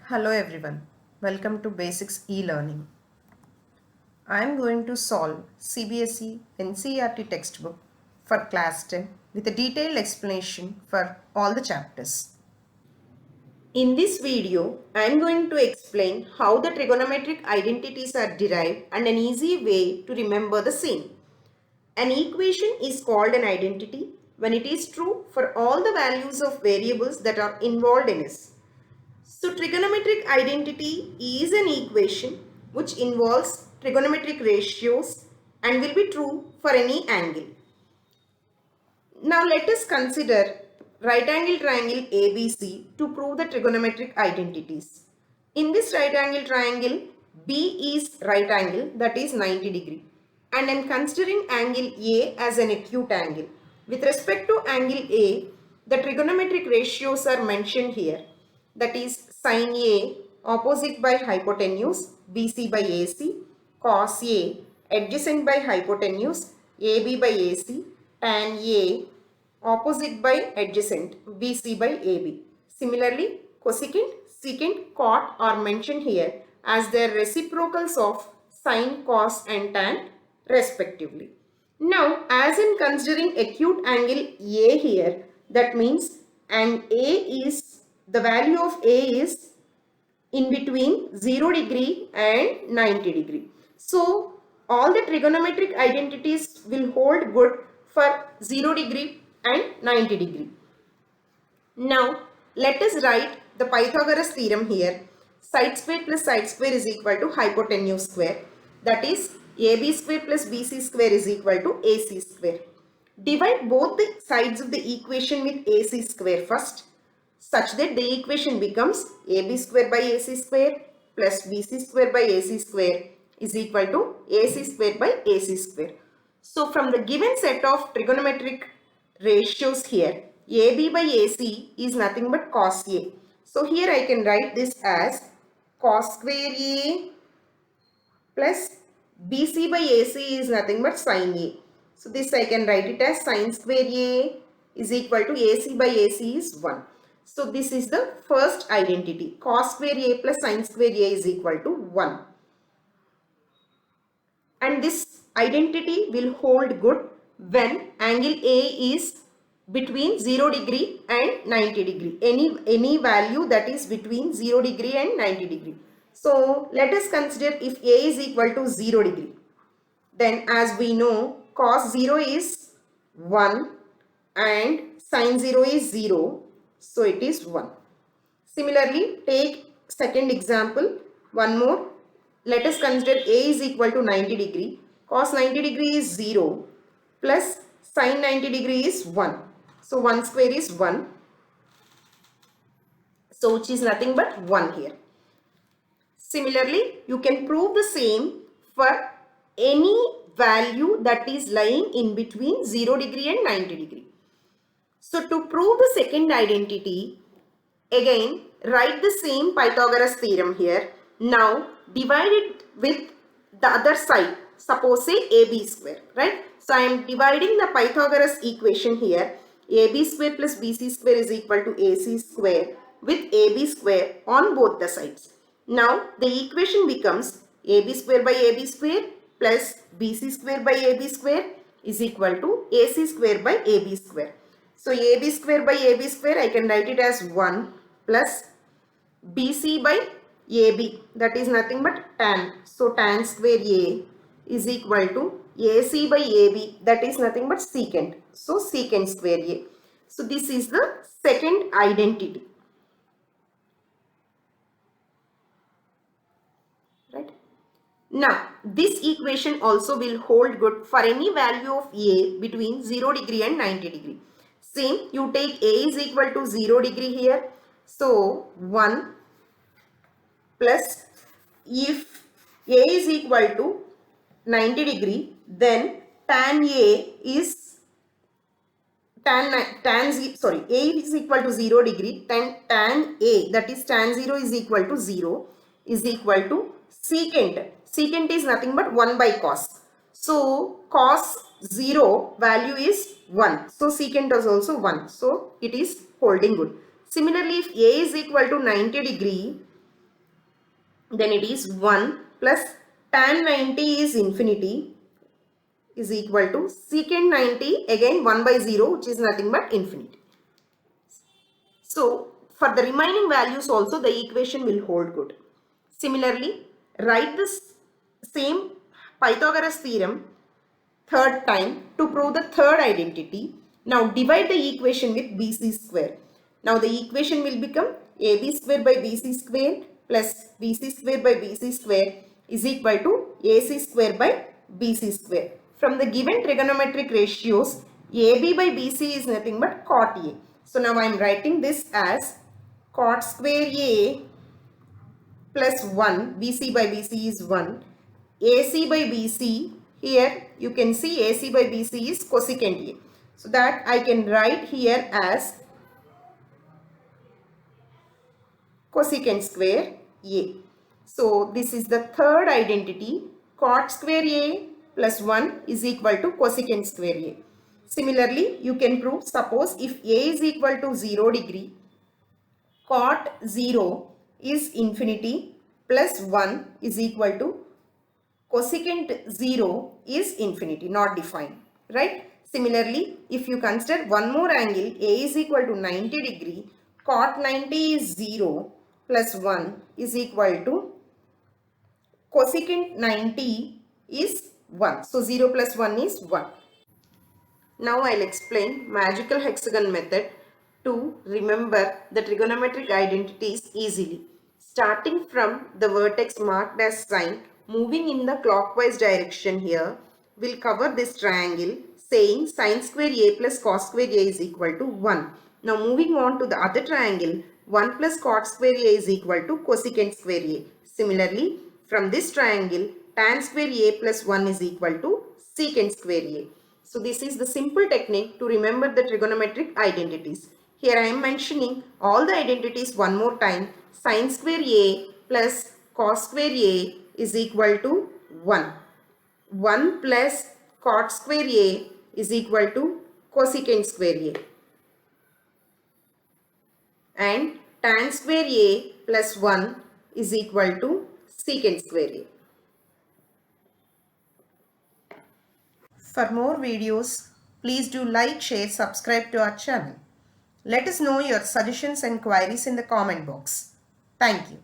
Hello everyone, welcome to Basics e-Learning. I am going to solve CBSE NCERT textbook for class 10 with a detailed explanation for all the chapters. In this video, I am going to explain how the trigonometric identities are derived and an easy way to remember the same. An equation is called an identity when it is true for all the values of variables that are involved in it. So trigonometric identity is an equation which involves trigonometric ratios and will be true for any angle. Now let us consider right angle triangle ABC to prove the trigonometric identities. In this right angle triangle, B is right angle, that is 90 degree, and I am considering angle A as an acute angle. With respect to angle A, the trigonometric ratios are mentioned here, that is sin A opposite by hypotenuse BC by AC, cos A adjacent by hypotenuse AB by AC, tan A opposite by adjacent BC by AB. Similarly, cosecant, secant, cot are mentioned here as their reciprocals of sine, cos and tan respectively. Now, as in considering acute angle A here, that means and A is, the value of A is in between 0 degree and 90 degree. So, all the trigonometric identities will hold good for 0 degree and 90 degree. Now, let us write the Pythagoras theorem here. Side square plus side square is equal to hypotenuse square. That is, AB square plus BC square is equal to AC square. Divide both the sides of the equation with AC square first, such that the equation becomes AB square by AC square plus BC square by AC square is equal to AC square by AC square. So, from the given set of trigonometric ratios here, AB by AC is nothing but cos A. So, here I can write this as cos square A plus BC by AC is nothing but sin A. So, this I can write it as sin square A is equal to AC by AC is 1. So, this is the first identity. Cos square A plus sin square A is equal to 1. And this identity will hold good when angle A is between 0 degree and 90 degree. Any value that is between 0 degree and 90 degree. So, let us consider if A is equal to 0 degree. Then as we know, cos 0 is 1 and sin 0 is 0. So, it is 1. Similarly, take second example, one more. Let us consider A is equal to 90 degree. Cos 90 degree is 0 plus sin 90 degree is 1. So, 1 square is 1. So, which is nothing but 1 here. Similarly, you can prove the same for any value that is lying in between 0 degree and 90 degree. So, to prove the second identity, again write the same Pythagoras theorem here. Now, divide it with the other side. Suppose say AB square, right? So, I am dividing the Pythagoras equation here. AB square plus BC square is equal to AC square with AB square on both the sides. Now, the equation becomes AB square by AB square plus BC square by AB square is equal to AC square by AB square. So, AB square by AB square I can write it as 1 plus BC by AB, that is nothing but tan. So, tan square A is equal to AC by AB, that is nothing but secant. So, secant square A. So, this is the second identity. Right. Now, this equation also will hold good for any value of A between 0 degree and 90 degree. Same, you take A is equal to 0 degree here. So, 1 plus if A is equal to 90 degree, then tan A is A is equal to 0 degree, then tan A, that is tan 0 is equal to 0 is equal to secant. Secant is nothing but 1 by cos. So, cos 0 value is 1. So, secant is also 1. So, it is holding good. Similarly, if A is equal to 90 degree, then it is 1 plus tan 90 is infinity is equal to secant 90 again 1 by 0, which is nothing but infinity. So for the remaining values also the equation will hold good. Similarly, write this same Pythagoras theorem third time to prove the third identity. Now divide the equation with BC square. Now the equation will become AB square by BC square plus BC square by BC square is equal to AC square by BC square. From the given trigonometric ratios, AB by BC is nothing but cot A. So now I am writing this as cot square A plus 1, BC by BC is 1, AC by BC, here you can see AC by BC is cosecant A. So that I can write here as cosecant square A. So this is the third identity, cot square A plus 1 is equal to cosecant square A. Similarly, you can prove, suppose if A is equal to 0 degree, cot 0 is infinity plus 1 is equal to cosecant 0 is infinity, not defined, right? Similarly, if you consider one more angle, A is equal to 90 degree, cot 90 is 0 plus 1 is equal to cosecant 90 is 1. So 0 plus 1 is 1. Now I'll explain magical hexagon method to remember the trigonometric identities easily. Starting from the vertex marked as sine, moving in the clockwise direction here, we'll cover this triangle saying sine square a plus cos square a is equal to 1. Now moving on to the other triangle, 1 plus cot square a is equal to cosecant square a. Similarly, from this triangle, tan square a plus 1 is equal to secant square a. So this is the simple technique to remember the trigonometric identities. Here I am mentioning all the identities one more time. Sin square a plus cos square a is equal to 1. 1 plus cot square a is equal to cosecant square a. And tan square a plus 1 is equal to secant square a. For more videos, please do like, share, subscribe to our channel. Let us know your suggestions and queries in the comment box. Thank you.